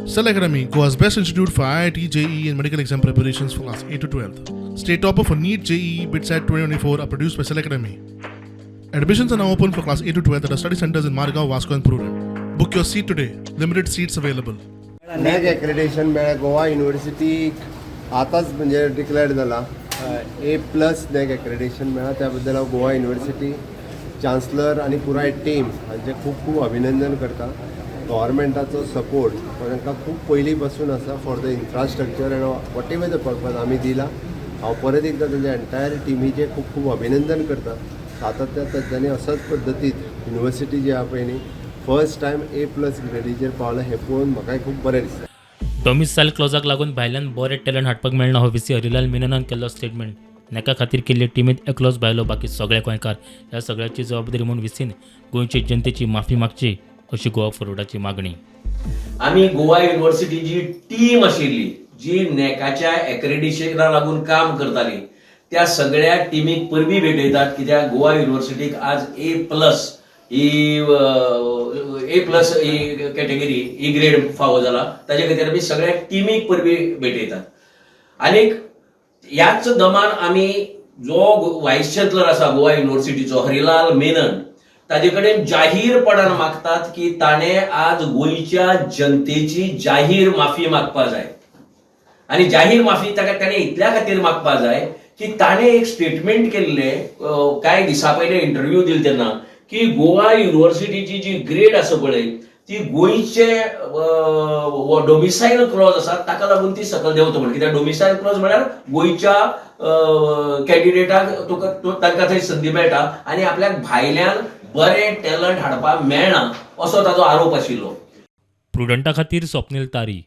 Cell Academy, Goa's best institute for IIT, JEE and medical exam preparations for class 8 to 12th. State topper for NEET, JEE, BITSAT 2024 are produced by Cell Academy. Admissions are now open for class 8 to 12th at our study centers in Margao, Vasco and Prudent. Book your seat today. Limited seats available. NAAC accreditation मेळ्ळा Goa university आताच म्हणजे declare जाला A+ NAAC accreditation मेळ्ळा त्या बद्दल हांव Goa university chancellor आनी पुराय टीम हांचे खूब खूब अभिनंदन करता. गव्हर्मेंटाचो सपोर्ट तांकां खूब पयलीं पासून आसा for the infrastructure end what ever the purpose आमी दिला. हांव परत एकदां तेज्या एंटायर टिमीचें खूब खूब अभिनंदन करता. सातत्यान तांच्यांनी अशाच पद्दतीन युनिव्हर्सिटी जी आहा पळय न्ही फर्स्ट टायम A+ ग्रेडीचेर पावला हें पळोवन म्हाकाय खूब बरें दिसता. डॉमिसायल क्लॉजाक लागून भायल्यान बरे टॅलंट हाडपाक मेळना हो VC हरिलाल मेननान केल्लो स्टेटमेंट. नेका खातीर केल्ले टिमीत एकलोच भायलो बाकी सगळे गोंयकार ह्या सगळ्याची जबाबदारी म्हणून VCन गोंयचे जनतेची माफी मागची अशी गोवा फॉरवर्डाची मागणी. आमी गोवा युनिव्हर्सिटीची टीम आशिल्ली जी नॅकाच्या एक्रेडिटेशनाक लागून काम करताली त्या सगळ्या टीमीक परबी भेटयतात कित्याक गोवा युनिव्हर्सिटीक आज A+ he category E grade फावो जाला. ताजे खातीर आमी सगळ्या टीमीक परबी भेटयतात. आनीक ह्याच दमान आमी जो व्हायस चान्सलर आसा गोवा युनिव्हर्सिटीचो हरिलाल मेनन ताजे कडेन जाहीरपणान मागतात की ताणें आज गोंयच्या जनतेची जाहीर माफी मागपा जाय. आनी जाहीर माफी ताणें इतल्या खातीर मागपा जाय की ताणें एक स्टेटमेंट केल्ले कांय दिसा पयले इंटरव्यू दिले तेन्ना की गोवा युनिव्हर्सिटीची जी ग्रेड आसा पळय ती गोंयचे डोमिसायल क्लॉज आसा ताका लागून ती सकयल देंवता म्हणून. कित्याक डोमिसायल क्लॉज म्हळ्यार गोंयच्या कॅन्डिडेटाक तांकां थंय संदी मेळटा आनी आपल्याक भायल्यान बरें टॅलंट हाडपाक मेळना असो ताजो आरोप आशिल्लो. प्रुडंटा खातीर स्वप्नील तारी.